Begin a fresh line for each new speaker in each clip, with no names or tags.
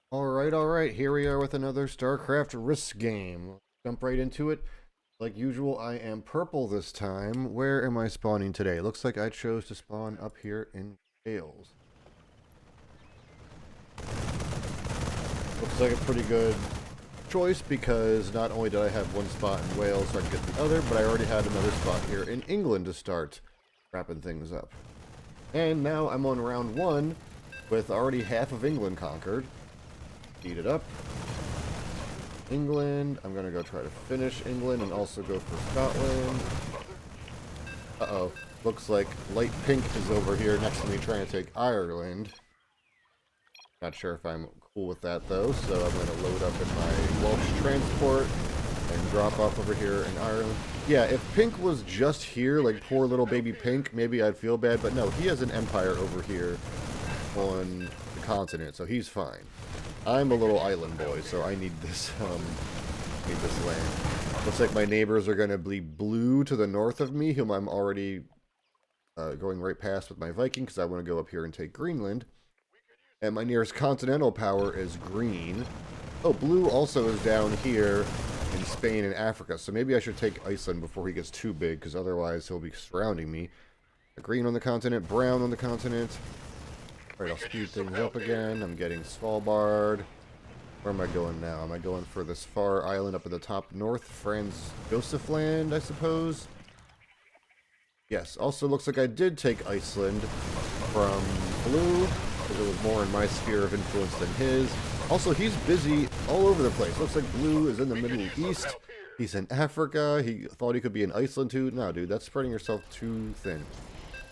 Alright, here we are with another Starcraft Risk game. Jump right into it. Like usual, I am purple this time. Where am I spawning today? Looks like I chose to spawn up here in Wales. Looks like a pretty good choice because not only did I have one spot in Wales so I could get the other, but I already had another spot here in England to start wrapping things up. And now I'm on round one with already half of England conquered. Speed it up. England. I'm gonna go try to finish England and also go for Scotland. Uh-oh. Looks like light pink is over here next to me trying to take Ireland. Not sure if I'm cool with that though, so I'm gonna load up in my Welsh transport and drop off over here in Ireland. Yeah, if Pink was just here, like poor little baby Pink, maybe I'd feel bad, but no, he has an empire over here on the continent, so he's fine. I'm a little island boy, so I need this land. Looks like my neighbors are going to be blue to the north of me, whom I'm already going right past with my Viking, because I want to go up here and take Greenland. And my nearest continental power is green. Oh, blue also is down here in Spain and Africa, so maybe I should take Iceland before he gets too big, because otherwise he'll be surrounding me. Green on the continent, brown on the continent. Alright, I'll speed things up again. I'm getting Svalbard. Where am I going now? Am I going for this far island up at the top north? Franz Josef Land, I suppose? Yes, also looks like I did take Iceland from Blue, because it was more in my sphere of influence than his. Also, he's busy all over the place. Looks like Blue is in the Middle East. He's in Africa. He thought he could be in Iceland too. No, dude, that's spreading yourself too thin.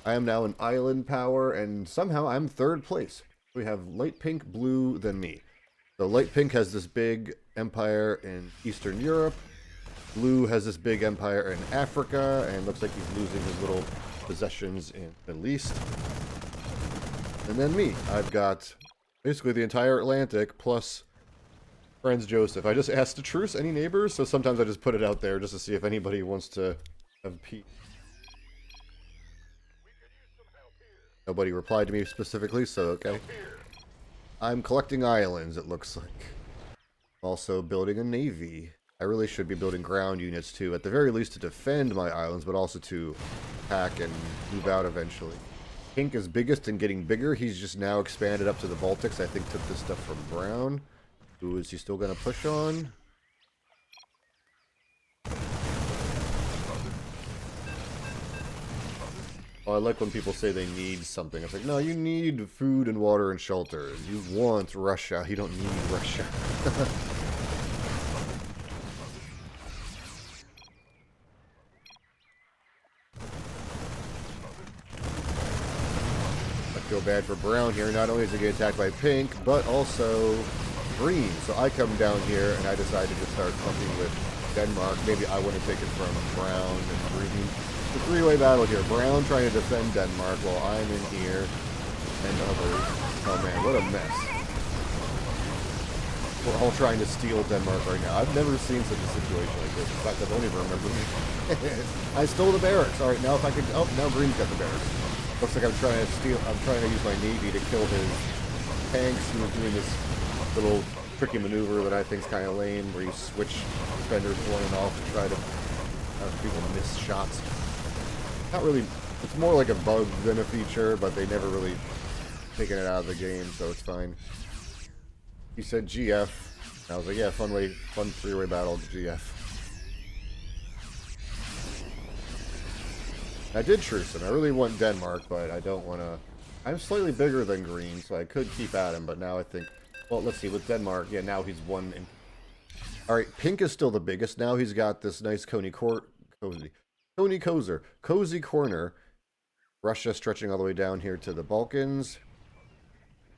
I am now an island power, and somehow I'm third place. We have light pink, blue, then me. So light pink has this big empire in Eastern Europe. Blue has this big empire in Africa, and looks like he's losing his little possessions in the Middle East. And then me. I've got basically the entire Atlantic, plus Franz Josef. I just asked a truce, any neighbors? So sometimes I just put it out there just to see if anybody wants to have peace. Nobody replied to me specifically, so okay. I'm collecting islands, it looks like. Also building a navy. I really should be building ground units too, at the very least to defend my islands, but also to attack and move out eventually. Pink is biggest and getting bigger. He's just now expanded up to the Baltics. I think took this stuff from Brown. Who is he still going to push on? Oh, I like when people say they need something. It's like, no, you need food and water and shelter. You want Russia. You don't need Russia. I feel bad for Brown here. Not only is he getting attacked by Pink, but also Green. So I come down here and I decided to start fucking with Denmark. Maybe I want to take it from Brown and Green. The three-way battle here. Brown trying to defend Denmark while I'm in here and others. Oh man, what a mess. We're all trying to steal Denmark right now. I've never seen such a situation like this. In fact, I don't even remember me. I stole the barracks. Alright, now if I could... Oh, now Green's got the barracks. Looks like I'm trying to use my navy to kill his tanks. He was doing this little tricky maneuver that I think is kind of lame, where you switch defenders on and off to try to have people miss shots. Not really, it's more like a bug than a feature, but they never really taken it out of the game, so it's fine. He said GF. I was like, yeah, fun three-way battle to GF. I did truce him. I really want Denmark, but I don't want to... I'm slightly bigger than Green, so I could keep at him, but now I think... Well, let's see, with Denmark, yeah, now he's one... Alright, Pink is still the biggest. Now he's got this nice Coney Cozy Corner. Russia stretching all the way down here to the Balkans.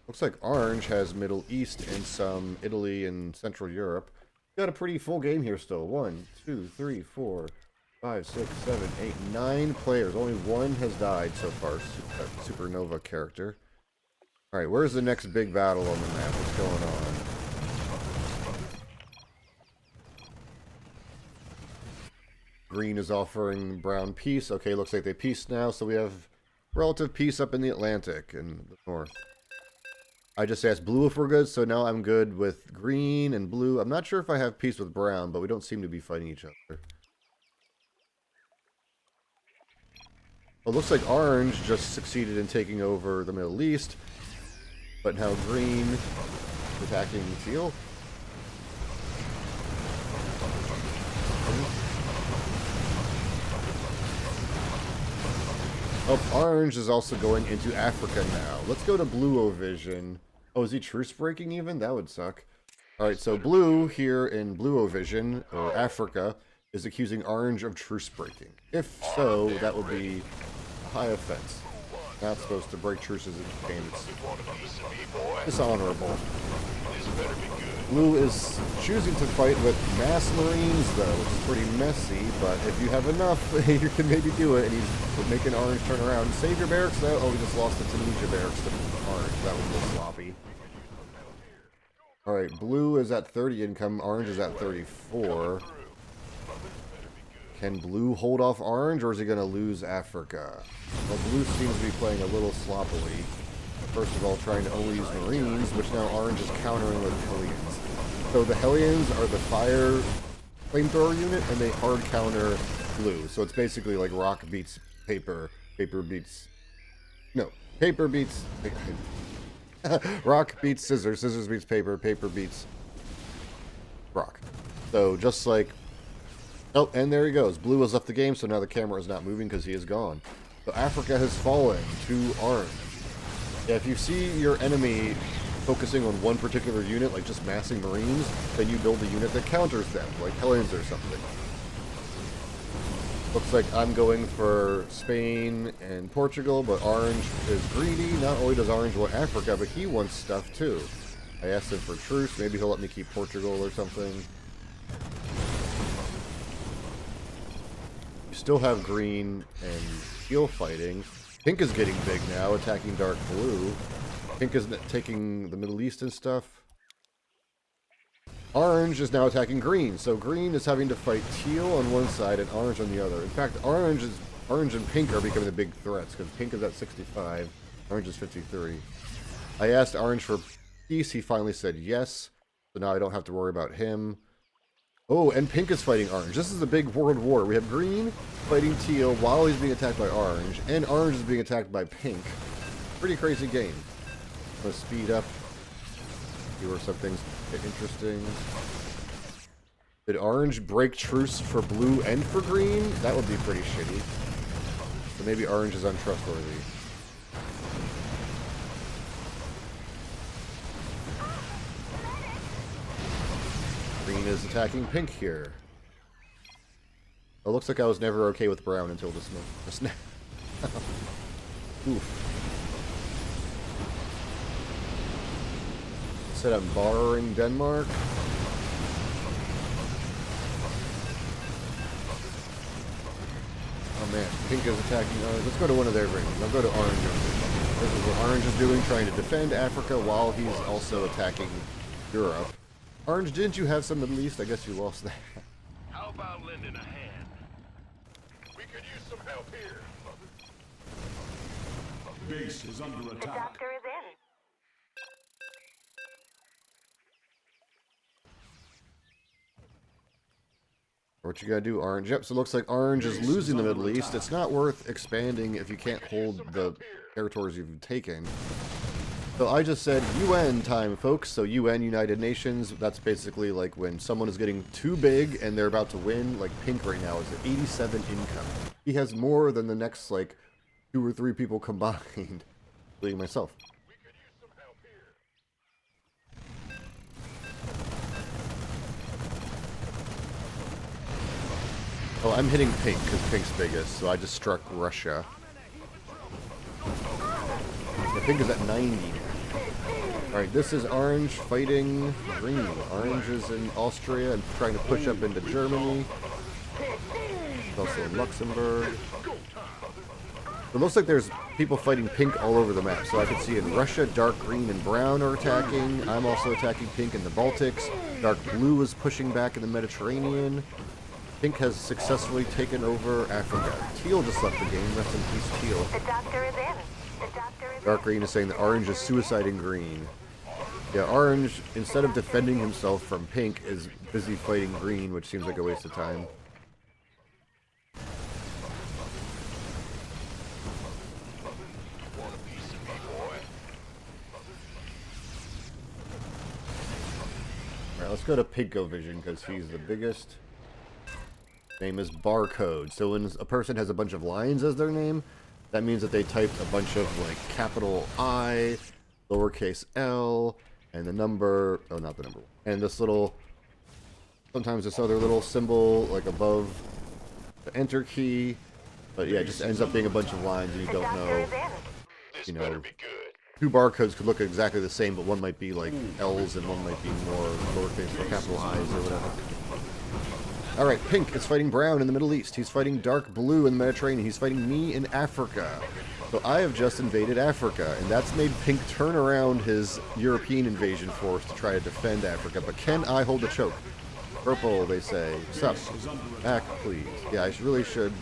Looks like Orange has Middle East and some Italy and Central Europe. Got a pretty full game here still. 1, 2, 3, 4, 5, 6, 7, 8, 9 players. Only one has died so far. Supernova character. Alright, where's the next big battle on the map? What's going on? Green is offering Brown peace. Okay, looks like they peace now, so we have relative peace up in the Atlantic and the north. I just asked blue if we're good, so now I'm good with green and blue. I'm not sure if I have peace with brown, but we don't seem to be fighting each other. Well, it looks like orange just succeeded in taking over the Middle East, but now green is attacking teal. Oh, orange is also going into Africa now. Let's go to Blue-O-Vision. Oh, is he truce breaking even? That would suck. Alright, so blue here in Blue-O-Vision, or Africa, is accusing orange of truce breaking. If so, that would be a high offense. Not supposed to break truces in games. It's dishonorable. Blue is choosing to fight with mass marines, though, which is pretty messy, but if you have enough, you can maybe do it, and he's making orange turn around. Save your barracks, though. Oh, we just lost the Tunisia barracks to orange. That was a little sloppy. Alright, blue is at 30 income, orange is at 34. Can blue hold off orange, or is he going to lose Africa? Well, blue seems to be playing a little sloppily. First of all, trying to only use marines, which now orange is countering with Hellions. So the Hellions are the fire flamethrower unit, and they hard counter blue. So it's basically like rock beats paper, paper beats... No, paper beats... rock beats scissors, scissors beats paper, paper beats rock. So just like... Oh, and there he goes. Blue has left the game, so now the camera is not moving because he is gone. So Africa has fallen to orange. Yeah, if you see your enemy focusing on one particular unit, like just massing marines, then you build a unit that counters them, like Hellions or something. Looks like I'm going for Spain and Portugal, but orange is greedy. Not only does orange want Africa, but he wants stuff too. I asked him for truce. Maybe he'll let me keep Portugal or something. Still have green and teal fighting. Pink is getting big now, attacking dark blue. Pink is taking the Middle East and stuff. Orange is now attacking green, so green is having to fight teal on one side and orange on the other. In fact, orange and pink are becoming the big threats, because pink is at 65, orange is 53. I asked orange for peace, he finally said yes, so now I don't have to worry about him. Oh, and pink is fighting orange. This is a big world war. We have green fighting teal while he's being attacked by orange, and orange is being attacked by pink. Pretty crazy game. I'm going to speed up. See where some things get interesting. Did orange break truce for blue and for green? That would be pretty shitty. So maybe orange is untrustworthy. Green is attacking pink here. It looks like I was never okay with brown until this moment. Oof. Said I'm borrowing Denmark. Oh man, pink is attacking orange. Let's go to one of their rings. I'll go to orange. This is what orange is doing, trying to defend Africa while he's also attacking Europe. Orange, didn't you have some Middle East? I guess you lost that.
How about lending a hand? We could use some help here.
Base is under attack.
The doctor is in.
What you gotta do, orange? Yep, so it looks like orange is losing the Middle East. It's not worth expanding if you can't hold the territories you've taken. So I just said UN time, folks. So UN, United Nations, that's basically like when someone is getting too big and they're about to win. Like Pink right now is at 87 income. He has more than the next, like, 2 or 3 people combined, including myself. Oh, I'm hitting Pink because Pink's biggest, so I just struck Russia. Yeah, Pink is at 90. Alright, this is orange fighting green. Orange is in Austria and trying to push up into Germany. It's also in Luxembourg. It looks like there's people fighting pink all over the map. So I can see in Russia, dark green and brown are attacking. I'm also attacking pink in the Baltics. Dark blue is pushing back in the Mediterranean. Pink has successfully taken over Africa. Teal just left the game. Rest in peace, Teal.
The doctor is in. The doctor is
Dark green is saying that orange is suiciding green. Yeah, orange, instead of defending himself from pink, is busy fighting green, which seems like a waste of time.
Want a piece of me, boy?
Alright, let's go to Pinko Vision, because he's the biggest. Name is Barcode. So when a person has a bunch of lines as their name, that means that they typed a bunch of, like, capital I, lowercase l, and the number, oh, not the number, and this little, sometimes this other little symbol, like, above the enter key, but yeah, it just ends up being a bunch of lines and you don't know,
This
you
better
know,
be good.
two barcodes could look exactly the same, but one might be, like, L's and one might be more lowercase or capital I's or whatever. Alright, Pink is fighting Brown in the Middle East. He's fighting Dark Blue in the Mediterranean. He's fighting me in Africa. So I have just invaded Africa, and that's made Pink turn around his European invasion force to try to defend Africa. But can I hold the choke? Purple, they say. Sup? Back, please. Yeah, I really should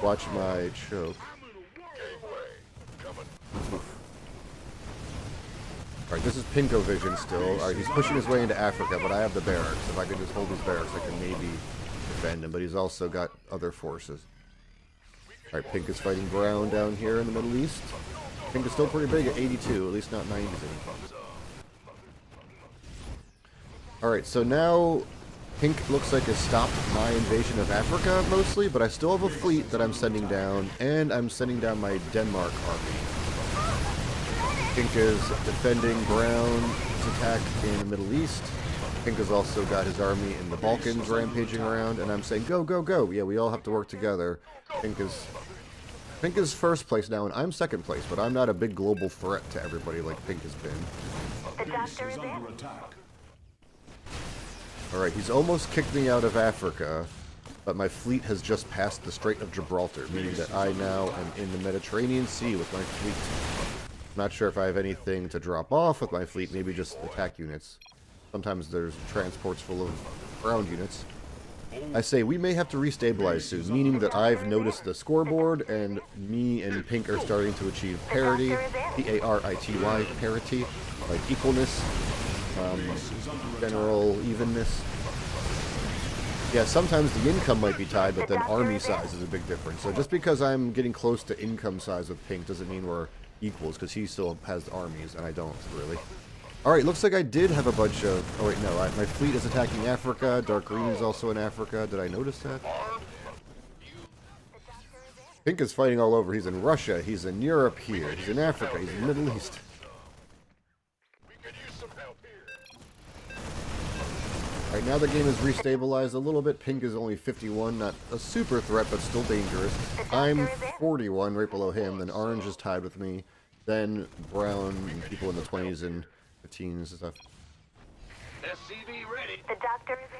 watch my choke. Alright, this is Pinko Vision still. Alright, he's pushing his way into Africa, but I have the barracks. If I could just hold his barracks, I can maybe defend him. But he's also got other forces. Alright, Pink is fighting Brown down here in the Middle East. Pink is still pretty big at 82, at least not 90s anymore. Alright, so now Pink looks like has stopped my invasion of Africa mostly, but I still have a fleet that I'm sending down, and I'm sending down my Denmark army. Pink is defending Brown's attack in the Middle East. Pink has also got his army in the Balkans rampaging around, and I'm saying, go, go, go. Yeah, we all have to work together. Pink is first place now, and I'm second place, but I'm not a big global threat to everybody like Pink has been.
The doctor is in.
Alright, he's almost kicked me out of Africa, but my fleet has just passed the Strait of Gibraltar, meaning that I now am in the Mediterranean Sea with my fleet. Not sure if I have anything to drop off with my fleet, maybe just attack units. Sometimes there's transports full of ground units. I say we may have to restabilize soon, meaning that I've noticed the scoreboard and me and Pink are starting to achieve parity, P-A-R-I-T-Y, parity, like equalness, general evenness. Yeah, sometimes the income might be tied, but then army size is a big difference. So just because I'm getting close to income size with Pink doesn't mean we're equals, because he still has armies, and I don't, really. Alright, looks like I did have a bunch of... Oh, wait, no. My fleet is attacking Africa. Dark Green is also in Africa. Did I notice that? Pink is fighting all over. He's in Russia. He's in Europe here. He's in Africa. He's in the Middle East. Alright, now the game is restabilized a little bit. Pink is only 51. Not a super threat, but still dangerous. I'm 41, right below him. Then Orange is tied with me. Then Brown, people in the 20s and 15s and stuff.
SCV ready.
The doctor is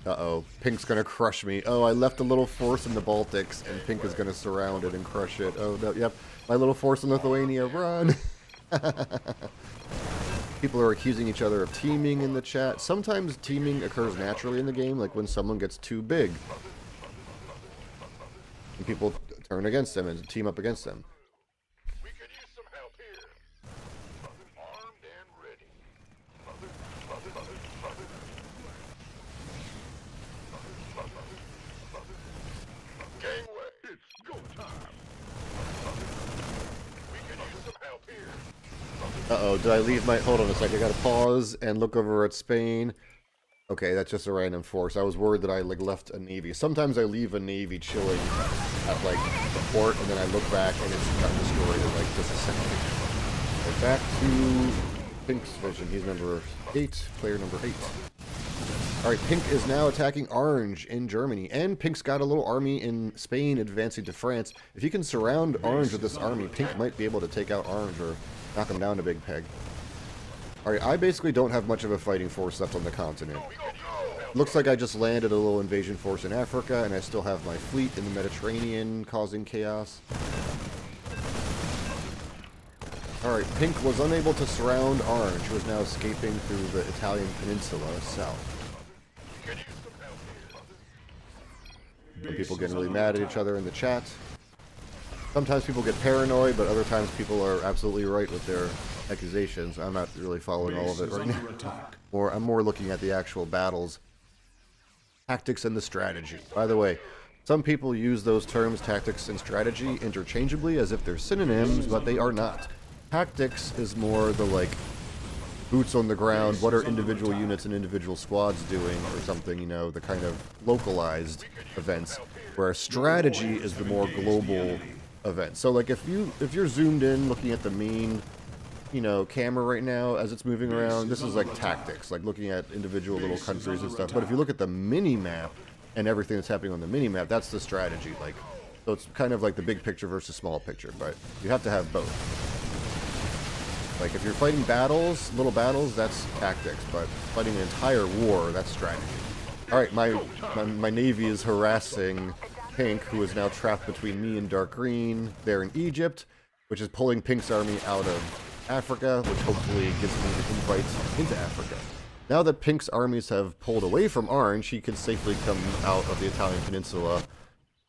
in.
Uh-oh. Pink's gonna crush me. Oh, I left a little force in the Baltics, and Pink is gonna surround it and crush it. Oh, no, yep. My little force in Lithuania, run! People are accusing each other of teaming in the chat. Sometimes teaming occurs naturally in the game, like when someone gets too big. And people turn against them and team up against them.
We could use some help here. Armed and ready. Gangway. It's go time. We could use some help here.
Uh-oh, did I leave my... Hold on a second, I gotta pause and look over at Spain. Okay, that's just a random force. I was worried that I, like, left a navy. Sometimes I leave a navy chilling at, like, the port, and then I look back and it's got destroyed in, like, just a second. Okay, back to Pink's vision. He's number 8, player number 8. Alright, Pink is now attacking Orange in Germany, and Pink's got a little army in Spain advancing to France. If he can surround Orange with this army, Pink might be able to take out Orange or knock him down a big peg. Alright, I basically don't have much of a fighting force left on the continent. Looks like I just landed a little invasion force in Africa, and I still have my fleet in the Mediterranean causing chaos. Alright, Pink was unable to surround Orange, who is now escaping through the Italian peninsula south. Some people getting really mad at each other in the chat. Sometimes people get paranoid, but other times people are absolutely right with their accusations. I'm not really following all of it right now. I'm more looking at the actual battles, tactics, and the strategy. By the way, some people use those terms, tactics and strategy, interchangeably as if they're synonyms, but they are not. Tactics is more the, like, boots on the ground, what are individual units and individual squads doing, or something, you know, the kind of localized events, where strategy is the more global event. So, like, if you're zoomed in looking at the main, you know, camera right now as it's moving around, this is like tactics, like looking at individual little countries and stuff. But if you look at the mini-map and everything that's happening on the mini-map, that's the strategy. Like, so it's kind of like the big picture versus small picture, but you have to have both. Like, if you're fighting battles, little battles, that's tactics, but fighting an entire war, that's strategy. Alright, my navy is harassing Pink, who is now trapped between me and Dark Green there in Egypt, which is pulling Pink's army out of Africa, which hopefully gives me the invite into Africa. Now that Pink's armies have pulled away from Orange, he can safely come out of the Italian peninsula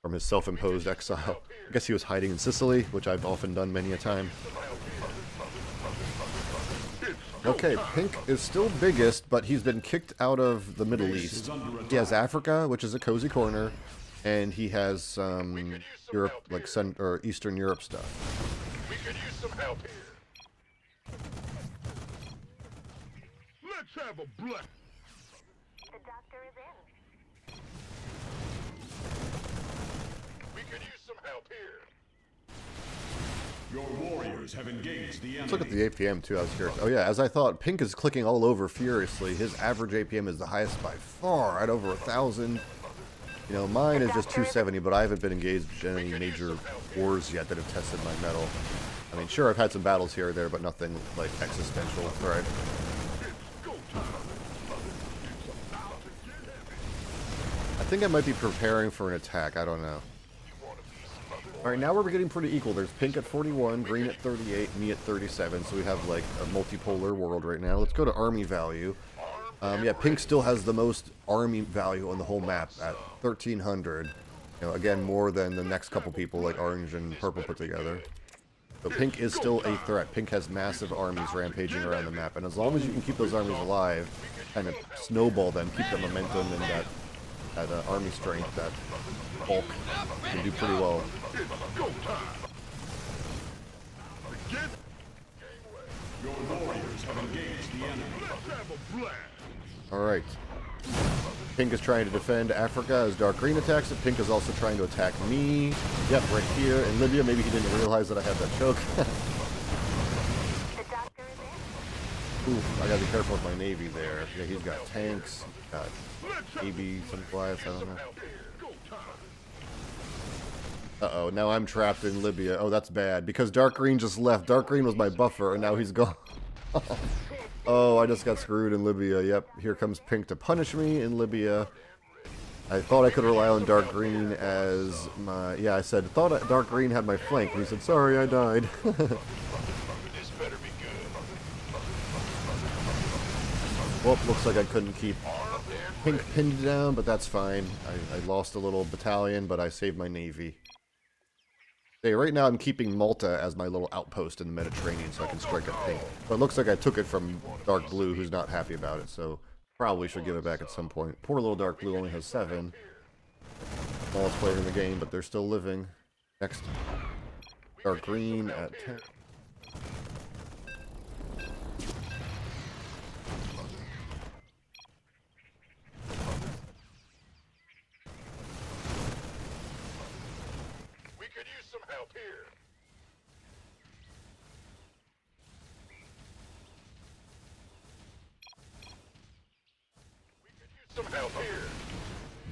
from his self-imposed exile. I guess he was hiding in Sicily, which I've often done many a time. Okay, Pink is still biggest, but he's been kicked out of the Middle East. He has Africa, which is a cozy corner, and he has Europe, like Eastern Europe stuff.
We could use some help here. Let's have a blast.
The doctor is in.
We could use some help here.
Your warriors have engaged the enemy.
Let's look at the APM too. I was curious. Oh yeah, as I thought, Pink is clicking all over furiously. His average APM is the highest by far, at over 1,000. You know, mine is just 270, but I haven't been engaged in any major wars yet that have tested my metal. I mean, sure, I've had some battles here or there, but nothing like existential. Right. I think I might be preparing for an attack. I don't know. Alright, now we're getting pretty equal. There's Pink at 41, Green at 38, me at 37, so we have like a multipolar world right now. Let's go to army value. Yeah, Pink still has the most army value on the whole map at 1,300. You know, again, more than the next couple people like Orange and Purple put together. So Pink is still a threat. Pink has massive armies rampaging around the map, and as long as you can keep those armies alive, kind of snowball them, keep that momentum and that army strength, that bulk, you can do pretty well.
Your warriors have engaged the enemy.
Let's have a blast.
Alright. Pink is trying to defend Africa as Dark Green attacks it. Pink is also trying to attack me. Yep, right here in Libya. Maybe he didn't realize that I had that choke.
The doctor is in.
Oof, I gotta be careful with my navy there. Yeah, he's got tanks, he's got maybe some Goliaths, I don't know. Uh-oh, now I'm trapped in Libya. Oh, that's bad, because Dark Green just left. Dark Green was my buffer, and now he's gone. Oh, I just got screwed in Libya. Yep, here comes Pink to punish me in Libya. I thought I could rely on Dark Green as my... Yeah, I said, thought Dark Green had my flank, and he said, sorry, I died.
This better be good.
Well, looks like I couldn't keep Pink pinned down, but that's fine. I lost a little battalion, but I saved my navy. Hey, right now I'm keeping Malta as my little outpost in the Mediterranean so I can strike at Pink. But it looks like I took it from Dark Blue, who's not happy about it, so probably should give it back at some point. Poor little Dark Blue only has 7. Smallest player in the game, but they're still living. Next, Dark Green at 10.
We could use some help here. We could use some help here.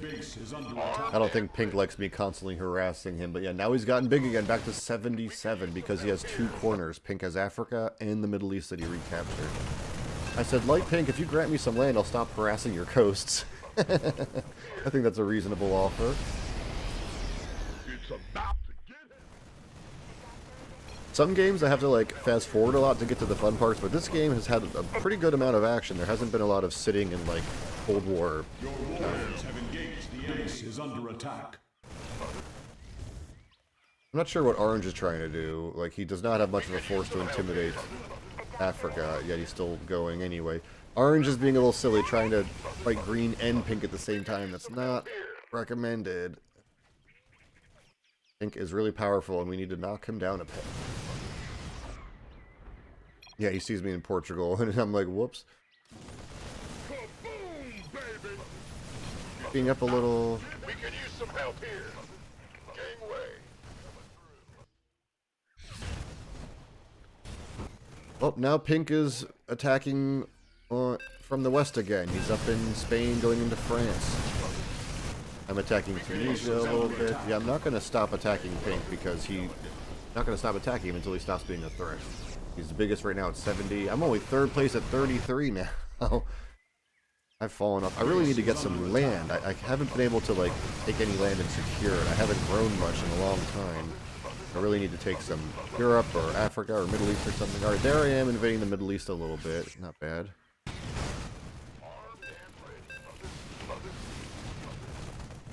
Base is under attack.
I don't think Pink likes me constantly harassing him, but yeah, now he's gotten big again, back to 77, because he has 2 corners. Pink has Africa and the Middle East that he recaptured. I said, like Pink, if you grant me some land, I'll stop harassing your coasts. I think that's a reasonable offer.
It's about to get him.
Some games I have to like fast forward a lot to get to the fun parts, but this game has had a pretty good amount of action. There hasn't been a lot of sitting in like Cold War.
Your warriors have engaged the enemy. Base is under attack.
I'm not sure what Orange is trying to do. Like, he does not have much of a force to intimidate Africa, yet he's still going anyway. Orange is being a little silly, trying to fight green and pink at the same time. That's not recommended. Pink is really powerful, and we need to knock him down a bit. Yeah, he sees me in Portugal, and I'm like, whoops. Being up a little...
We could use some help here. Gangway.
Well, now Pink is attacking from the west again. He's up in Spain, going into France. I'm attacking Tunisia a little bit. Yeah, I'm not going to stop attacking Pink because not going to stop attacking him until he stops being a threat. He's the biggest right now at 70. I'm only third place at 33 now. I've fallen off. I really need to get some land. I haven't been able to, like, take any land and secure it. I haven't grown much in a long time. I really need to take some Europe or Africa or Middle East or something. Alright, there I am invading the Middle East a little bit. Not bad.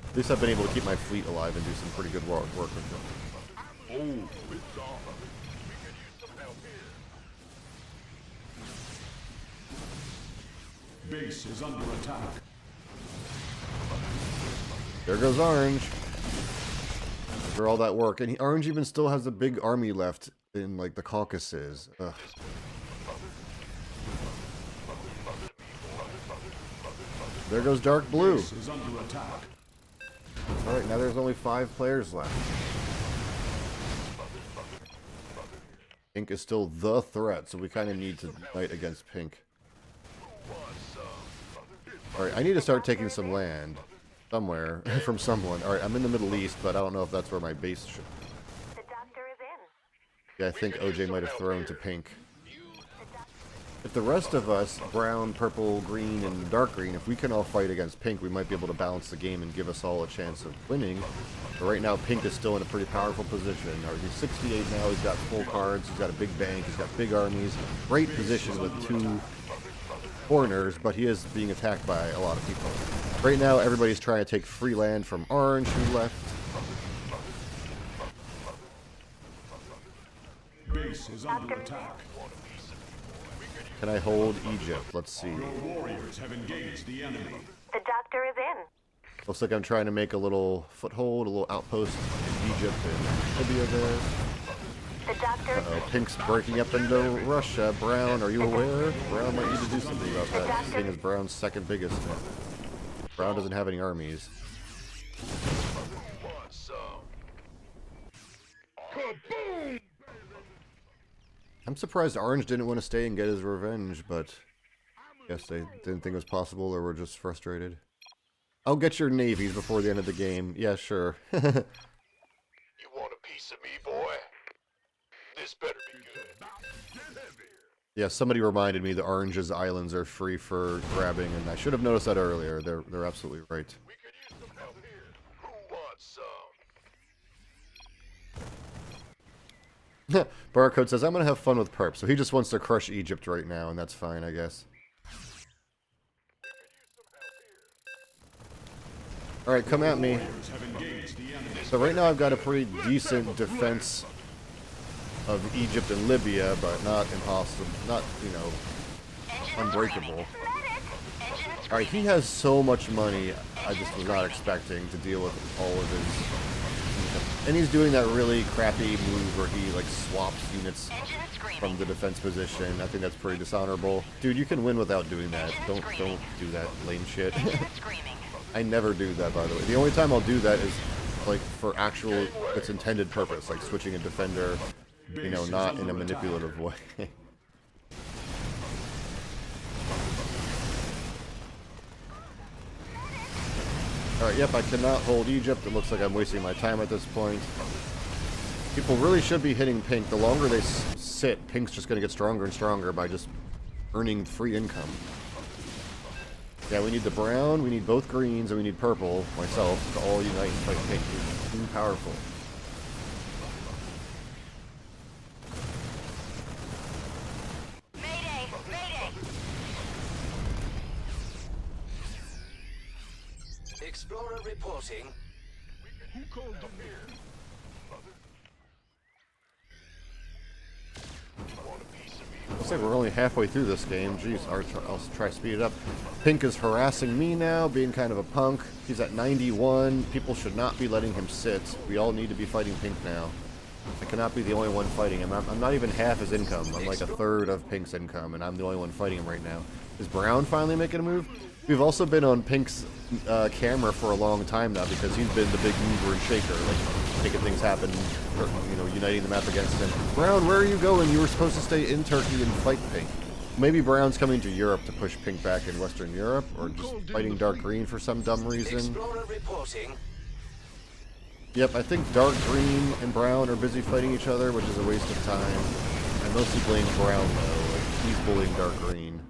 At least I've been able to keep my fleet alive and do some pretty good work with them.
Oh, it's on. We could use some help here.
Base is under attack.
There goes Orange. For all that work. And Orange even still has a big army left in, like, the Caucasus. Ugh. There goes Dark Blue.
Base is under attack.
Alright, now there's only 5 players left. Pink is still the threat, so we kind of need to fight against Pink. Alright, I need to start taking some land. Somewhere. From someone. Alright, I'm in the Middle East, but I don't know if that's where my base should...
The doctor is in.
Yeah, I think OJ might have thrown to Pink. If the rest of us, brown, purple, green, and dark green, if we can all fight against Pink, we might be able to balance the game and give us all a chance of winning. But right now, Pink is still in a pretty powerful position. He's 68 now, he's got full cards, he's got a big bank, he's got big armies. Great position with 2 foreigners, but he is being attacked by a lot of people. Right now, everybody's trying to take free land from Orange, who left.
Base is under attack.
Can I hold Egypt? Let's see.
Your warriors have engaged the enemy.
The doctor is in.
Looks like I'm trying to make a little foothold, a little outpost in Egypt and Libya there.
The doctor is
Uh-oh, Pink's breaking up into Russia. Brown, are you aware? Brown might need to do something about that, seeing as Brown's second biggest. Brown doesn't have any armies.
Want some? Kaboom!
I'm surprised Orange didn't want to stay and get his revenge, but I guess they didn't think it was possible or were just frustrated. I'll get your navies before the end of the game. Yeah, sure.
You want a piece of me, boy? This better be good.
Yeah, somebody reminded me that Orange's islands are free for grabbing, and I should have noticed that earlier. They're absolutely right.
We could use some help here. Who wants some?
Barcode says, I'm going to have fun with Perp, so he just wants to crush Egypt right now, and that's fine, I guess. Alright, come at me.
Warriors have engaged the enemy.
So right now I've got a pretty decent defense of Egypt and Libya, but not impossible, not, you know, unbreakable. Alright, he has so much money, I just was not expecting to deal with all of his... And he's doing that really crappy move where he, like, swaps units from the defense position. I think that's pretty dishonorable. Dude, you can win without doing that. Don't do that lame shit. I never do that, by the way. The only time I'll do that is, like, for actual, its intended purpose, like switching a defender, you know, not in a manipulative way. Alright, yep, I cannot hold Egypt. It looks like I'm wasting my time at this point. People really should be hitting Pink. The longer they sit, Pink's just going to get stronger and stronger by just earning free income. Yeah, we need the brown, we need both greens, and we need purple, myself, to all unite and fight Pink. It's too powerful.
Mayday! Mayday!
Explorer reporting.
Who called them here?
Looks like we're only halfway through this game. Jeez, I'll try to speed it up. Pink is harassing me now, being kind of a punk. He's at 91. People should not be letting him sit. We all need to be fighting Pink now. I cannot be the only one fighting him. I'm not even half his income. I'm like a third of Pink's income, and I'm the only one fighting him right now. Is Brown finally making a move? We've also been on Pink's camera for a long time now because he's been the big mover and shaker, like making things happen, or, you know, uniting the map against him. Brown, where are you going? You were supposed to stay in Turkey and fight Pink. Maybe Brown's coming to Europe to push Pink back in Western Europe, or just fighting Dark Green for some dumb reason.
Explorer reporting.
Yep, I think Dark Green and Brown are busy fighting each other, which is a waste of time. I mostly blame Brown though, like he's bullying Dark Green.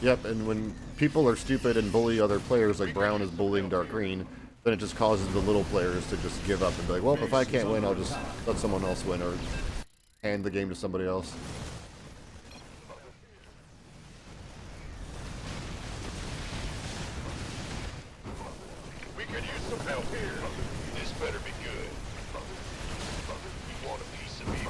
Yep, and when people are stupid and bully other players, like Brown is bullying Dark Green, then it just causes the little players to just give up and be like, well, if I can't win, I'll just let someone else win, or hand the game to somebody else.
We could use some help here. This better be good. You want a piece of me?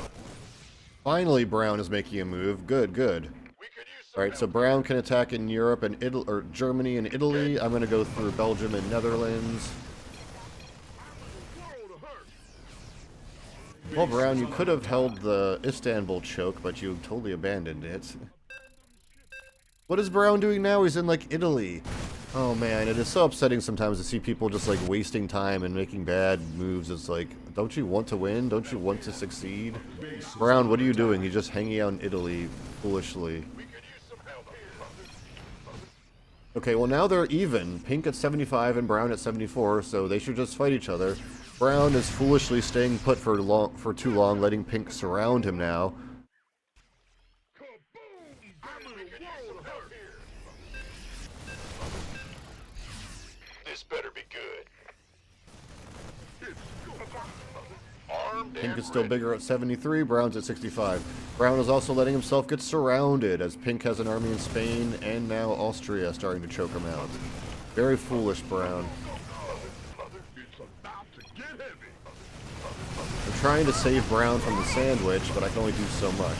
Finally, Brown is making a move. Good, good.
We could use some
Alright, so Brown can attack in Europe and Italy, or Germany and Italy. I'm going to go through Belgium and Netherlands. Well, Brown, you could have held the Istanbul choke, but you totally abandoned it. What is Brown doing now? He's in, like, Italy. Oh, man, it is so upsetting sometimes to see people just, like, wasting time and making bad moves. It's like, don't you want to win? Don't you want to succeed? Brown, what are you doing? You're just hanging out in Italy foolishly. Okay, well, now they're even. Pink at 75 and Brown at 74, so they should just fight each other. Brown is foolishly staying put for too long, letting Pink surround him now.
This better be good. Armed
Pink
and
is still
ready.
bigger at 73, Brown's at 65. Brown is also letting himself get surrounded, as Pink has an army in Spain and now Austria starting to choke him out. Very foolish, Brown. I'm trying to save Brown from the sandwich, but I can only do so much.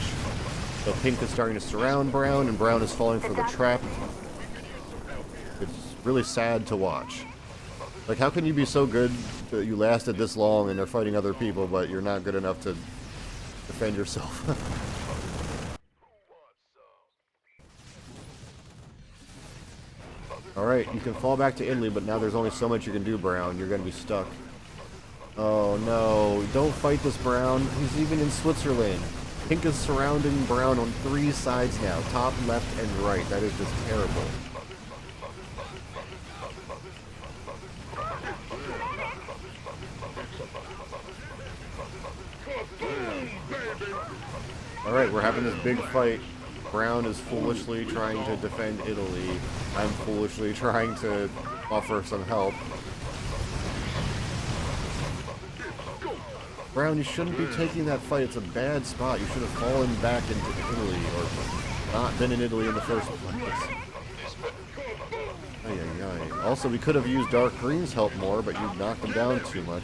So Pink is starting to surround Brown, and Brown is falling for the trap. It's really sad to watch. Like, how can you be so good that you lasted this long and they're fighting other people, but you're not good enough to defend yourself? Alright, you can fall back to Italy, but now there's only so much you can do, Brown. You're gonna be stuck. Oh no, don't fight this, Brown. He's even in Switzerland. Pink is surrounding Brown on 3 sides now, top, left, and right. That is just terrible. Alright, we're having this big fight. Brown is foolishly trying to defend Italy. I'm foolishly trying to offer some help. Brown, you shouldn't be taking that fight. It's a bad spot. You should have fallen back into Italy, or not been in Italy in the first place. Ay, ay, ay. Also, we could have used Dark Green's help more, but you knocked him down too much.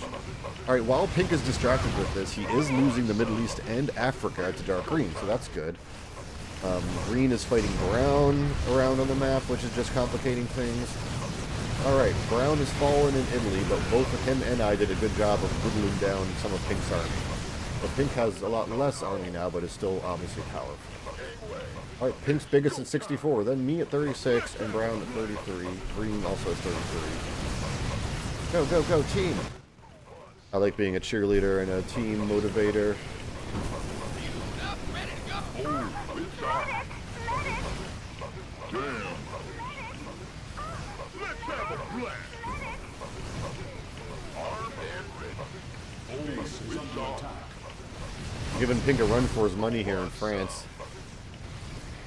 Alright, while Pink is distracted with this, he is losing the Middle East and Africa to Dark Green, so that's good. Green is fighting Brown around on the map, which is just complicating things. Alright, Brown has fallen in Italy, but both him and I did a good job of whittling down some of Pink's army. But Pink has a lot less army now, but is still obviously powerful. Alright, Pink's biggest at 64, then me at 36, and Brown at 33. Green also at 33. Go, go, go, team! I like being a cheerleader and a team motivator. Giving Pink a run for his money here in France.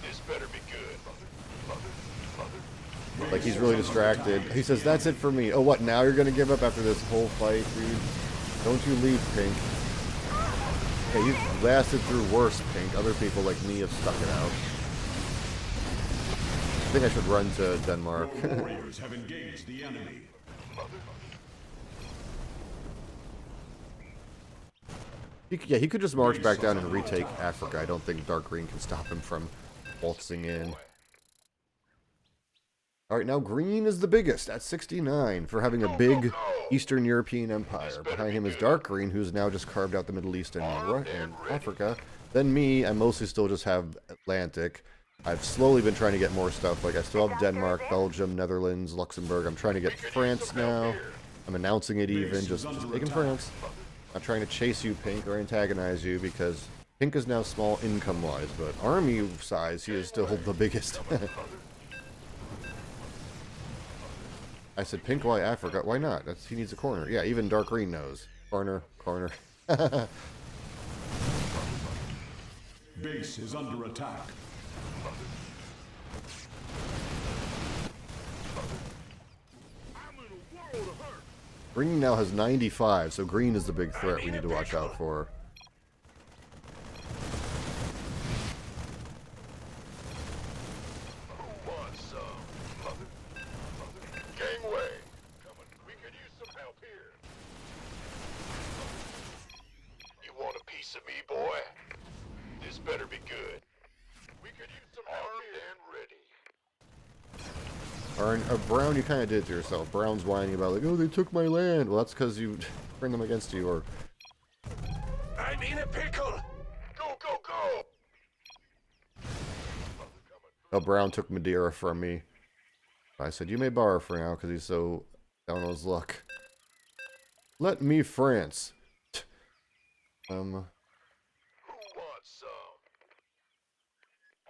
This better be good.
Like, he's really distracted. He says, that's it for me. Oh, what, now you're gonna give up after this whole fight, dude? Don't you leave, Pink. Okay, you've lasted through worse, Pink. Other people like me have stuck it out. I think I should run to Denmark.
Your warriors have engaged the enemy.
Yeah, he could just march back down and retake Africa. I don't think dark green can stop him from waltzing in. Alright, now green is the biggest at 69 for having a big Eastern European empire. Behind him is dark green, who's now just carved out the Middle East and Africa. Then me, I mostly still just have Atlantic. I've slowly been trying to get more stuff. Like, I still have Denmark, Belgium, Netherlands, Luxembourg. I'm trying to get France now. I'm announcing it even, just taking France. Not trying to chase you, Pink, or antagonize you, because Pink is now small income-wise, but army size, he is still the biggest. I said, Pink, why Africa? Why not? He needs a corner. Yeah, even dark green knows. Corner, corner.
Base is under attack.
Green now has 95, so green is the big threat we need to watch out for.
Who wants some? Gangway. We could use some help here. You want a piece of me, boy? This better be good. We could use some help here. And ready.
Brown, you kind of did it to yourself. Brown's whining about, like, oh, they took my land. Well, that's because you turned them against you, or...
I'm in a pickle. Go, go, go.
Oh, Brown took Madeira from me. I said, you may borrow for now, because he's so down on his luck. Let me France.
Who wants some?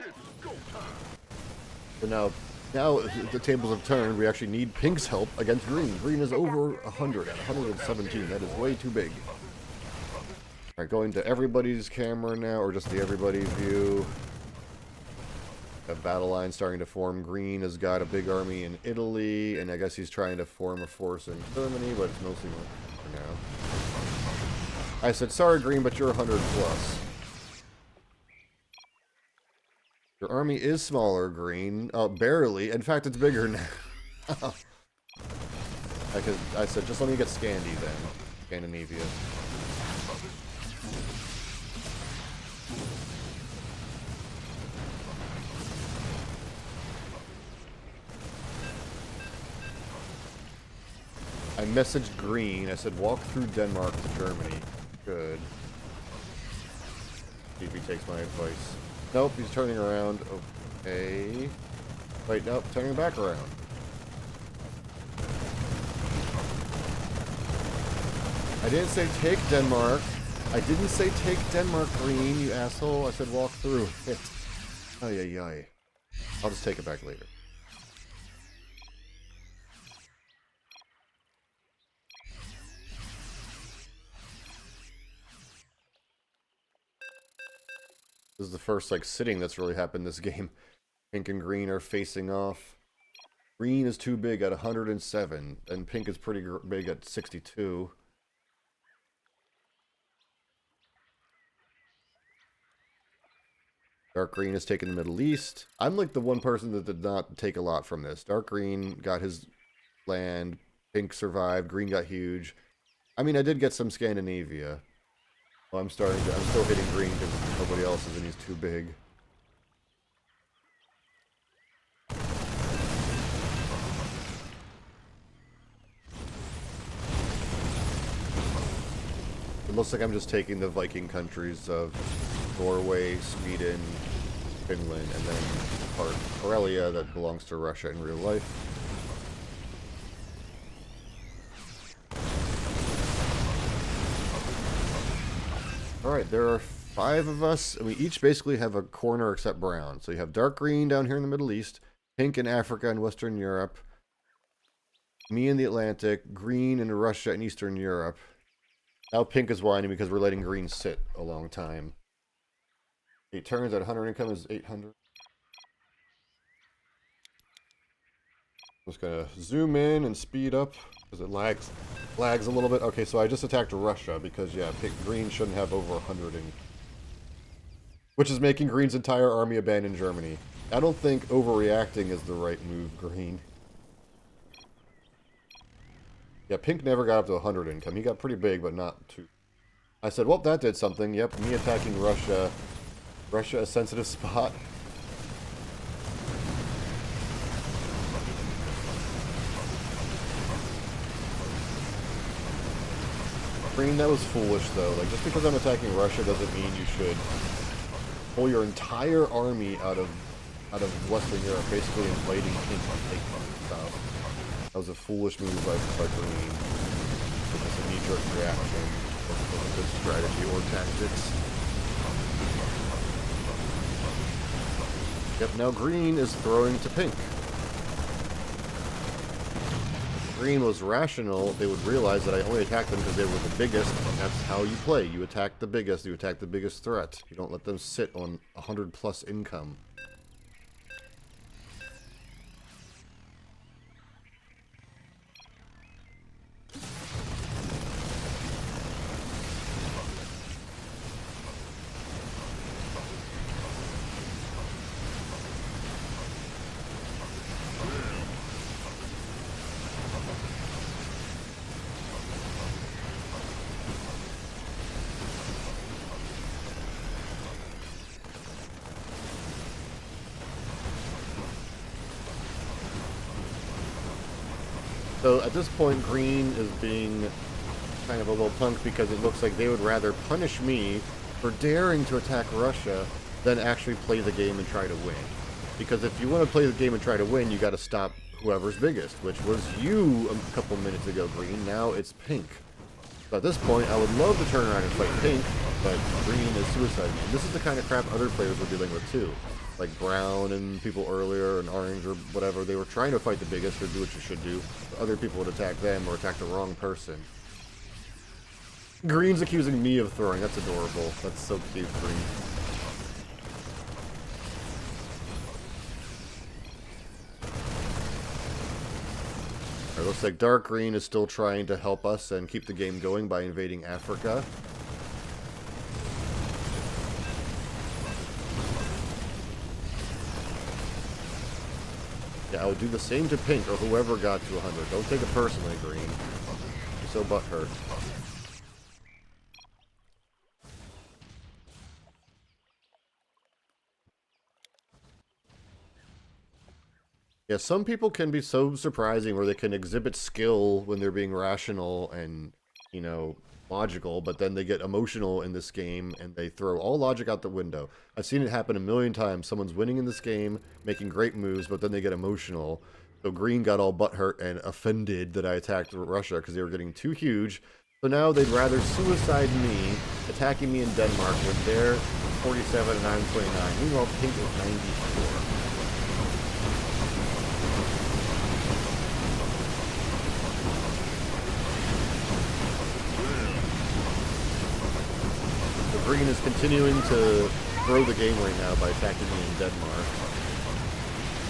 It's go time.
But now the tables have turned. We actually need Pink's help against Green. Green is over 100 at 117. That is way too big. Alright, going to everybody's camera now, or just the everybody view. A battle line starting to form. Green has got a big army in Italy, and I guess he's trying to form a force in Germany, but it's mostly for now. I said, sorry, Green, but you're 100 plus. Your army is smaller, Green. Barely. In fact, it's bigger now. I said, just let me get Scandi then. Scandinavia. I messaged Green. I said, walk through Denmark to Germany. Good. See if he takes my advice. Nope, he's turning around. Okay. Wait, nope, turning back around. I didn't say take Denmark. I didn't say take Denmark, Green, you asshole. I said walk through it. Ay, ay, ay. I'll just take it back later. This is the first, like, sitting that's really happened this game. Pink and green are facing off. Green is too big at 107, and pink is pretty big at 62. Dark green is taking the Middle East. I'm like the one person that did not take a lot from this. Dark green got his land. Pink survived. Green got huge. I mean, I did get some Scandinavia. Well, I'm still hitting green because nobody else is and he's too big. It looks like I'm just taking the Viking countries of Norway, Sweden, Finland, and then part of Karelia that belongs to Russia in real life. Alright, there are 5 of us, and we each basically have a corner except brown. So you have dark green down here in the Middle East, pink in Africa and Western Europe, me in the Atlantic, green in Russia and Eastern Europe. Now pink is whining because we're letting green sit a long time. 8 turns at 100 income is 800. Just gonna zoom in and speed up because it lags a little bit. Okay, so I just attacked Russia because, yeah, green shouldn't have over 100 in, which is making green's entire army abandon Germany. I don't think overreacting is the right move, green. Yeah, pink never got up to 100 income. He got pretty big, but not too. I said, well, that did something. Yep, me attacking Russia. Russia, a sensitive spot. Green, that was foolish, though. Like, just because I'm attacking Russia doesn't mean you should pull your entire army out of Western Europe, basically invading pink stuff. That was a foolish move by Green. It was a knee-jerk reaction. It wasn't good strategy or tactics. Yep, now Green is throwing to pink. If Green was rational, they would realize that I only attacked them because they were the biggest, and that's how you play. You attack the biggest, you attack the biggest threat. You don't let them sit on 100+ income. So at this point, Green is being kind of a little punk because it looks like they would rather punish me for daring to attack Russia than actually play the game and try to win. Because if you want to play the game and try to win, you got to stop whoever's biggest, which was you a couple minutes ago, Green. Now it's pink. So at this point, I would love to turn around and fight pink, but Green is suicide. And this is the kind of crap other players were dealing with too. Like Brown and people earlier, and Orange or whatever, they were trying to fight the biggest or do what you should do. Other people would attack them or attack the wrong person. Green's accusing me of throwing. That's adorable. That's so cute, Green. It looks like Dark Green is still trying to help us and keep the game going by invading Africa. Yeah, I would do the same to Pink or whoever got to 100. Don't take it personally, Green. You're so butthurt. Yeah, some people can be so surprising where they can exhibit skill when they're being rational and, you know, logical, but then they get emotional in this game and they throw all logic out the window. I've seen it happen a million times. Someone's winning in this game, making great moves, but then they get emotional. So Green got all butthurt and offended that I attacked Russia because they were getting too huge. So now they'd rather suicide me, attacking me in Denmark when they're 47 and I'm 29. Meanwhile, Pink is 94. Green is continuing to throw the game right now by attacking me in Denmark.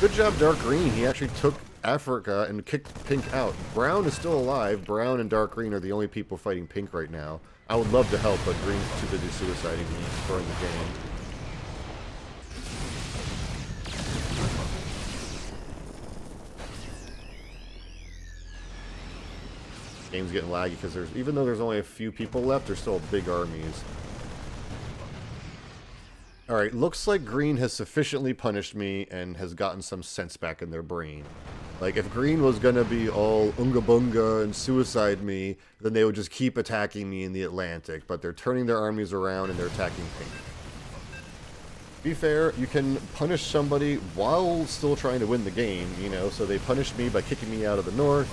Good job, Dark Green. He actually took Africa and kicked Pink out. Brown is still alive. Brown and Dark Green are the only people fighting Pink right now. I would love to help, but Green's too busy suiciding me, destroying the game. Game's getting laggy because even though there's only a few people left, there's still big armies. Alright, looks like Green has sufficiently punished me and has gotten some sense back in their brain. Like, if Green was gonna be all unga bunga and suicide me, then they would just keep attacking me in the Atlantic, but they're turning their armies around and they're attacking Pink. To be fair, you can punish somebody while still trying to win the game, you know, so they punished me by kicking me out of the north,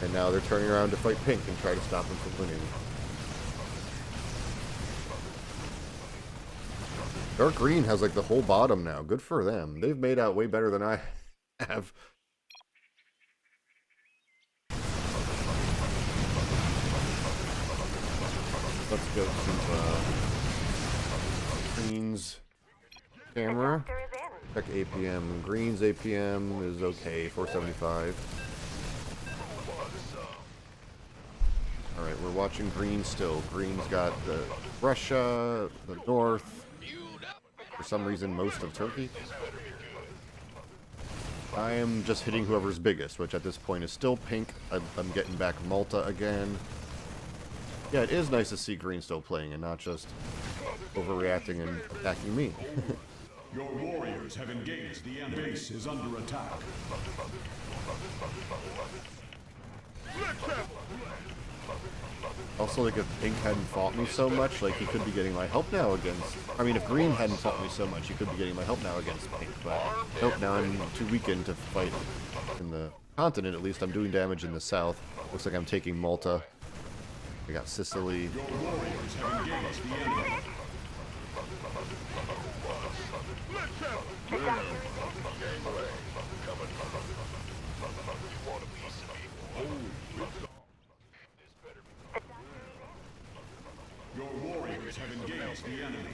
and now they're turning around to fight Pink and try to stop them from winning. Dark Green has like the whole bottom now. Good for them. They've made out way better than I have. Let's go to Green's camera. Check APM. Green's APM is okay, 475. Alright, we're watching Green still. Green's got the Russia, the North. For some reason, most of Turkey. I am just hitting whoever's biggest, which at this point is still Pink. I'm getting back Malta again. Yeah, it is nice to see green still playing and not just overreacting and attacking me.
Your warriors have engaged the enemy. Base is under attack.
Also, like, if pink hadn't fought me so much, like, he could be getting my help now against... I mean, if green hadn't fought me so much, he could be getting my help now against pink, but... Nope, now I'm too weakened to fight in the continent. At least I'm doing damage in the south. Looks like I'm taking Malta. I got Sicily.
Your warriors have engaged the enemy.
The doctor
Your warriors have engaged the enemy.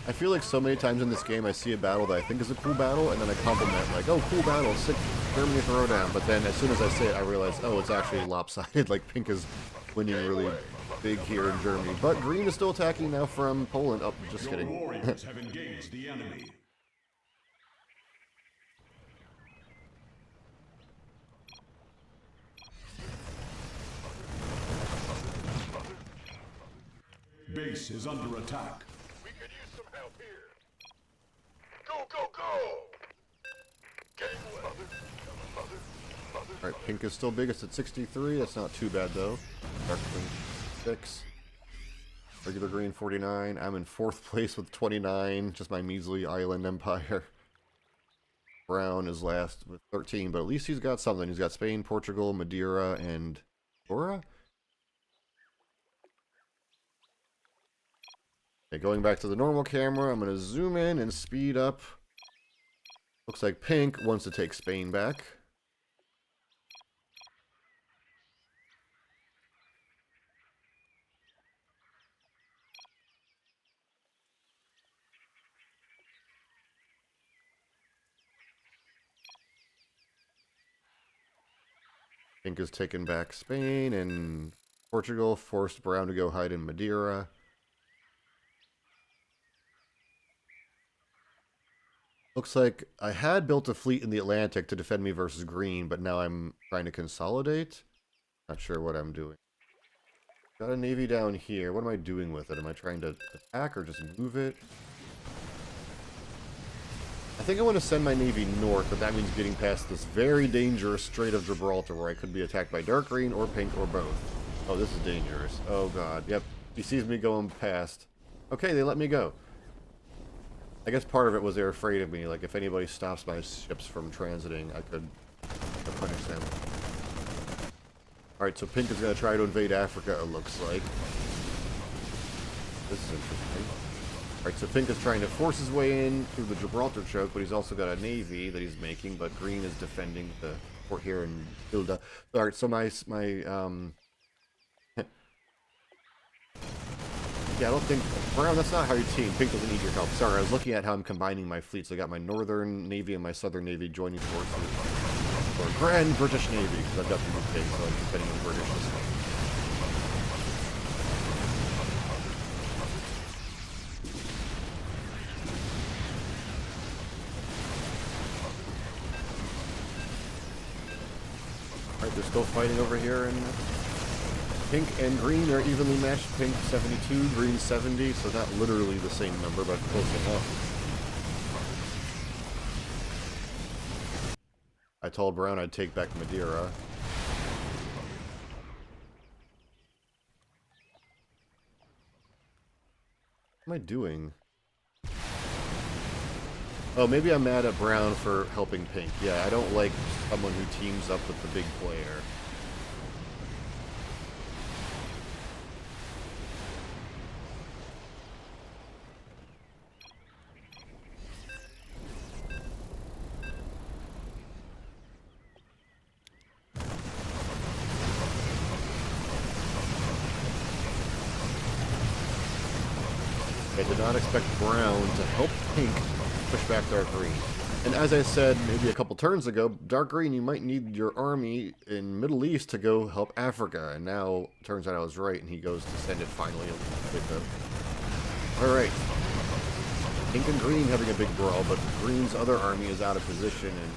I feel like so many times in this game I see a battle that I think is a cool battle, and then I compliment, like, oh, cool battle, sick Germany throwdown. But then as soon as I say it, I realize, oh, it's actually lopsided. Like, pink is winning really big here in Germany. But green is still attacking now from Poland. Oh, just
Your
kidding.
warriors have engaged the enemy. Base is under attack.
We could use some help here. Go, go, go! Gateway.
Alright, pink is still biggest at 63. That's not too bad, though. Dark green, 6. Regular green, 49. I'm in 4th place with 29. Just my measly island empire. Brown is last with 13, but at least he's got something. He's got Spain, Portugal, Madeira, and Andorra? Okay, going back to the normal camera, I'm going to zoom in and speed up. Looks like pink wants to take Spain back. Pink has taken back Spain, and Portugal forced Brown to go hide in Madeira. Looks like I had built a fleet in the Atlantic to defend me versus green, but now I'm trying to consolidate. Not sure what I'm doing. Got a navy down here. What am I doing with it? Am I trying to attack or just move it? I think I want to send my navy north, but that means getting past this very dangerous Strait of Gibraltar where I could be attacked by dark green or pink or both. Oh, this is dangerous. Oh god. Yep. He sees me going past. Okay, they let me go. I guess part of it was they were afraid of me. Like, if anybody stops my ships from transiting, I could punish them. Alright, so pink is going to try to invade Africa, it looks like. This is interesting. Alright, so pink is trying to force his way in through the Gibraltar choke, but he's also got a navy that he's making, but green is defending the port here in Ilda. Alright, so my yeah, I don't think... Brown, that's not how you team. Pink doesn't need your help. Sorry, I was looking at how I'm combining my fleets. I got my Northern Navy and my Southern Navy joining forces for Grand British Navy, because I've got the UK, so I'm defending the British this way. Alright, they're still fighting over here in... Pink and green are evenly matched. Pink 72, green 70, so not literally the same number, but close enough. I told Brown I'd take back Madeira. What am I doing? Oh, maybe I'm mad at Brown for helping Pink. Yeah, I don't like someone who teams up with the big player. I did not expect Brown to help Pink push back Dark Green. And as I said maybe a couple turns ago, Dark Green, you might need your army in Middle East to go help Africa. And now, turns out I was right, and he goes to send it finally. Alright. Pink and green having a big brawl, but green's other army is out of position, and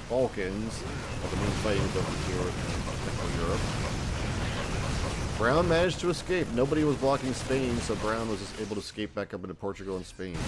Balkans, the main fighting is over here in Central Europe. Brown managed to escape. Nobody was blocking Spain, so Brown was just able to escape back up into Portugal and Spain.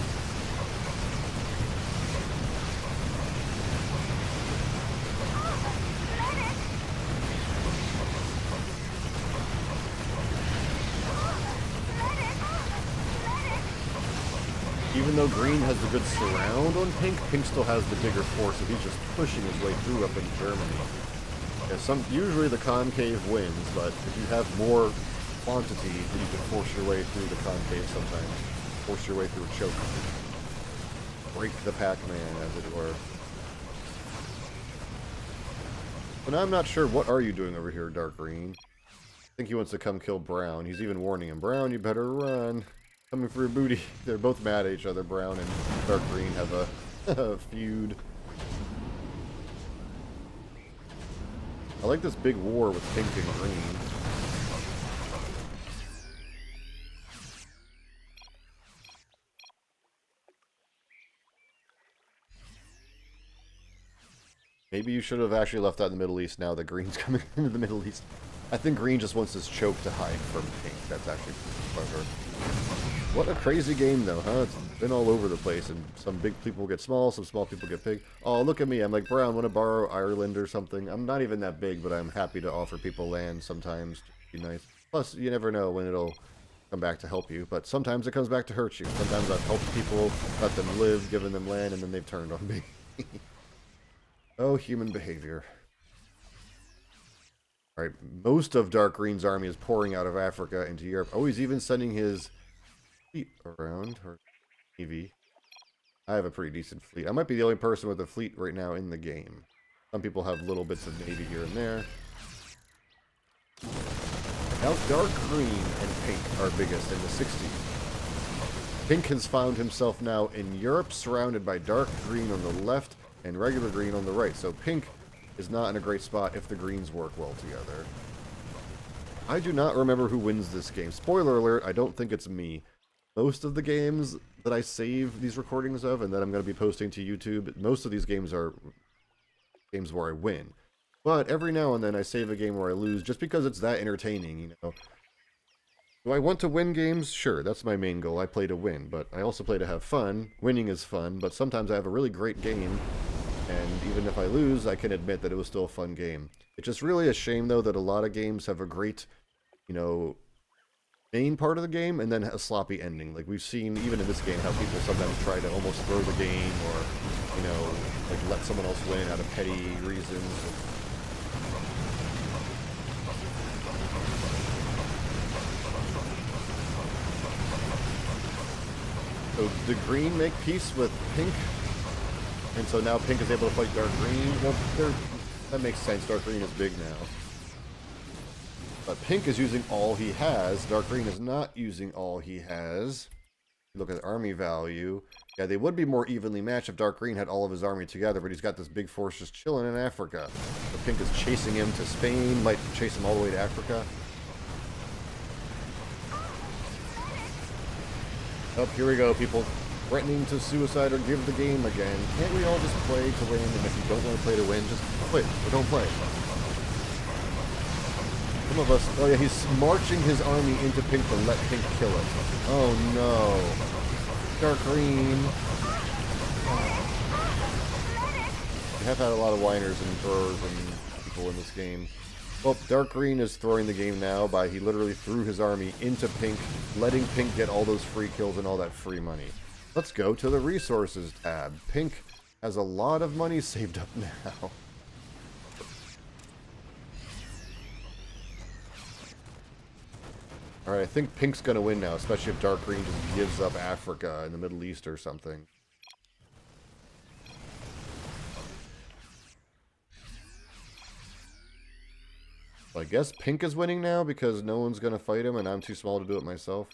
Even though green has the good surround on pink, pink still has the bigger force, so he's just pushing his way through up in Germany. Yeah, usually the concave wins, but if you have more quantity, then you can force your way through the concave sometimes. Force your way through a choke. Break the Pac-Man, as it were. But I'm not sure, what are you doing over here, Dark Green? I think he wants to come kill Brown. He's even warning him, Brown, you better run. Coming for your booty. They're both mad at each other. Brown and Dark Green have a feud. I like this big war with pink and green. Maybe you should have actually left that in the Middle East now that green's coming into the Middle East. I think green just wants his choke to hide from pink. That's actually clever. What a crazy game, though, huh? It's been all over the place, and some big people get small, some small people get big. Oh, look at me. I'm like, Brown, want to borrow Ireland or something? I'm not even that big, but I'm happy to offer people land sometimes. Be nice. Plus, you never know when it'll come back to help you, but sometimes it comes back to hurt you. Sometimes I've helped people, let them live, given them land, and then they've turned on me. Oh, human behavior. Alright, most of Dark Green's army is pouring out of Africa into Europe. Oh, he's even sending his fleet around, or navy. I have a pretty decent fleet. I might be the only person with a fleet right now in the game. Some people have little bits of navy here and there. Now Dark Green and Pink are biggest in the 60s. Pink has found himself now in Europe, surrounded by Dark Green on the left and regular green on the right. So Pink is not in a great spot if the greens work well together. I do not remember who wins this game. Spoiler alert, I don't think it's me. Most of the games that I save these recordings of and that I'm going to be posting to YouTube, most of these games are games where I win. But every now and then I save a game where I lose just because it's that entertaining, you know. Do I want to win games? Sure, that's my main goal. I play to win, but I also play to have fun. Winning is fun, but sometimes I have a really great game, and even if I lose, I can admit that it was still a fun game. It's just really a shame, though, that a lot of games have a great, you know, main part of the game and then a sloppy ending. Like we've seen even in this game how people sometimes try to almost throw the game or, you know, like let someone else win out of petty reasons. So did green make peace with pink? And so now pink is able to fight dark green? Well, that makes sense. Dark green is big now. But pink is using all he has. Dark green is not using all he has. Look at the army value. Yeah, they would be more evenly matched if dark green had all of his army together, but he's got this big force just chilling in Africa. So pink is chasing him to Spain, might chase him all the way to Africa. Oh, here we go, people threatening to suicide or give the game again. Can't we all just play to win? And if you don't want to play to win, just quit or don't play. Some of us... Oh yeah, he's marching his army into pink to let pink kill it. Oh no. Dark green. We have had a lot of whiners and throwers and people in this game. Well, dark green is throwing the game now by he literally threw his army into pink, letting pink get all those free kills and all that free money. Let's go to the resources tab. Pink has a lot of money saved up now. Alright, I think pink's gonna win now, especially if dark green just gives up Africa in the Middle East or something. I guess pink is winning now because no one's gonna fight him and I'm too small to do it myself.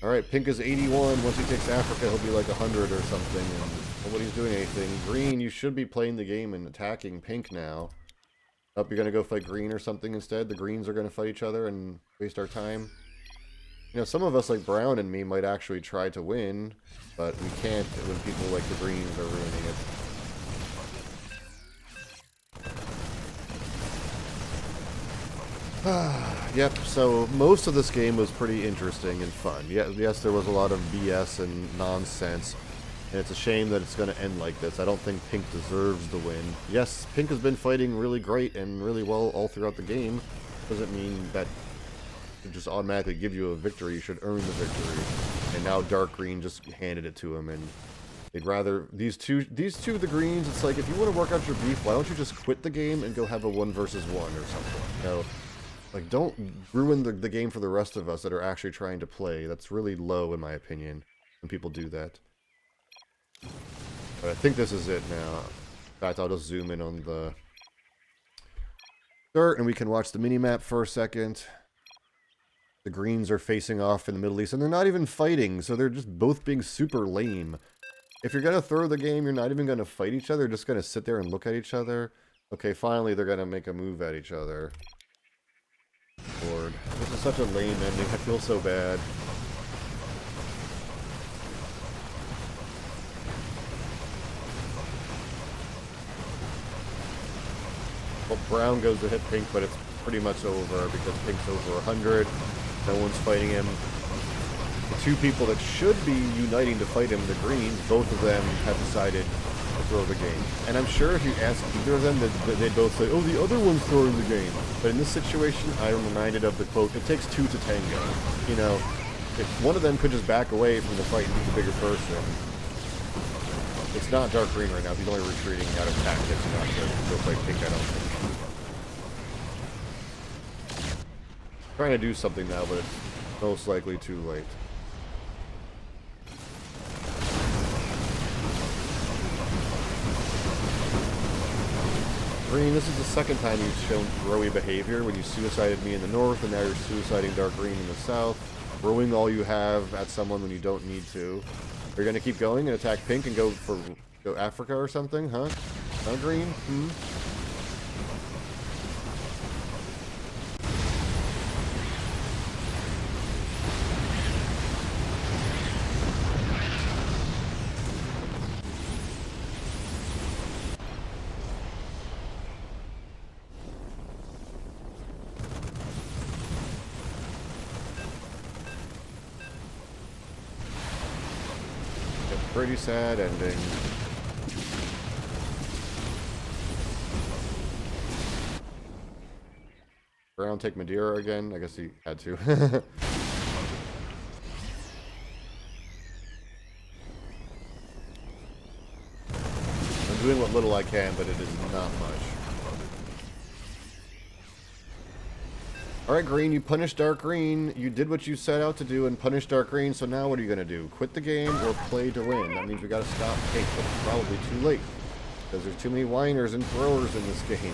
Alright, pink is 81. Once he takes Africa, he'll be like 100 or something, and nobody's doing anything. Green, you should be playing the game and attacking pink now. Oh, you're gonna go fight green or something instead? The greens are gonna fight each other and waste our time? You know, some of us, like Brown and me, might actually try to win, but we can't when people like the greens are ruining it. Yep, so most of this game was pretty interesting and fun. Yes, there was a lot of BS and nonsense, and it's a shame that it's going to end like this. I don't think Pink deserves the win. Yes, Pink has been fighting really great and really well all throughout the game. Doesn't mean that it just automatically give you a victory. You should earn the victory. And now Dark Green just handed it to him, and they'd rather... These two, the greens, it's like, if you want to work out your beef, why don't you just quit the game and go have a 1 versus 1 or something, you know? Like, don't ruin the game for the rest of us that are actually trying to play. That's really low, in my opinion, when people do that. But I think this is it now. In fact, I'll just zoom in on the dirt, and we can watch the mini-map for a second. The greens are facing off in the Middle East, and they're not even fighting, so they're just both being super lame. If you're going to throw the game, you're not even going to fight each other, you're just going to sit there and look at each other. Okay, finally they're going to make a move at each other. Lord, this is such a lame ending. I feel so bad. Well, Brown goes to hit Pink, but it's pretty much over because Pink's over 100. No one's fighting him. The two people that should be uniting to fight him, the Greens, both of them have decided to throw the game. And I'm sure if you ask either of them, they'd both say, oh, the other one's throwing the game. But in this situation, I'm reminded of the quote, it takes 2 to tango. You know, if one of them could just back away from the fight and be the bigger person. It's not Dark Green right now. He's only retreating out of tactics, not to go fight Pink, I don't think. Trying to do something now, but it's most likely too late. Green, this is the second time you've shown throwy behavior when you suicided me in the north, and now you're suiciding Dark Green in the south, throwing all you have at someone when you don't need to. Are you going to keep going and attack Pink and go Africa or something, huh? Huh, Green? Hmm? Pretty sad ending. Brown take Madeira again? I guess he had to. I'm doing what little I can, but it is not much. Alright, Green, you punished Dark Green. You did what you set out to do and punished Dark Green, so now what are you going to do? Quit the game or play to win? That means we got to stop Pink, but it's probably too late. Because there's too many whiners and throwers in this game.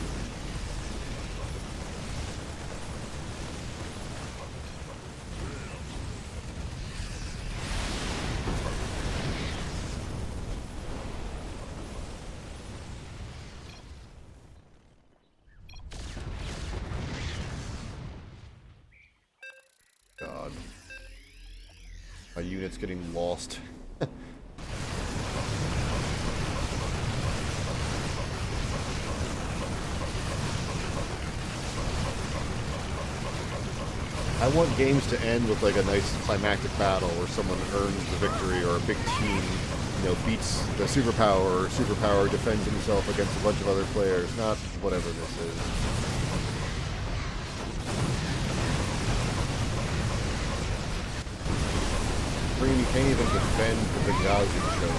God. My unit's getting lost. I want games to end with like a nice climactic battle where someone earns the victory or a big team, you know, beats the superpower or superpower defends himself against a bunch of other players, not whatever this is. Green, you can't even defend the Benghazi show.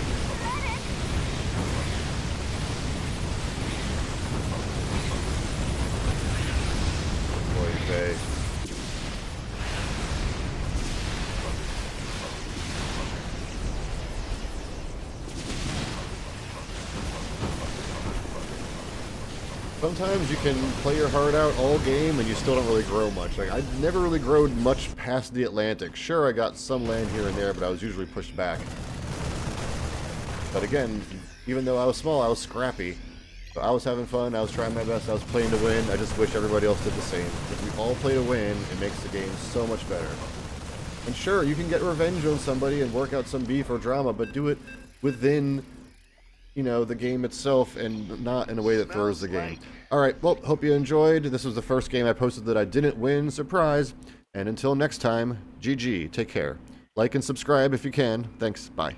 Boy, they. Sometimes you can play your heart out all game and you still don't really grow much. Like, I never really growed much past the Atlantic. Sure, I got some land here and there, but I was usually pushed back. But again, even though I was small, I was scrappy. I was having fun. I was trying my best. I was playing to win. I just wish everybody else did the same. If we all play to win, it makes the game so much better. And sure, you can get revenge on somebody and work out some beef or drama, but do it within, you know, the game itself and not in a way that throws the game. Alright, well, hope you enjoyed. This was the first game I posted that I didn't win. Surprise. And until next time, GG. Take care. Like and subscribe if you can. Thanks. Bye.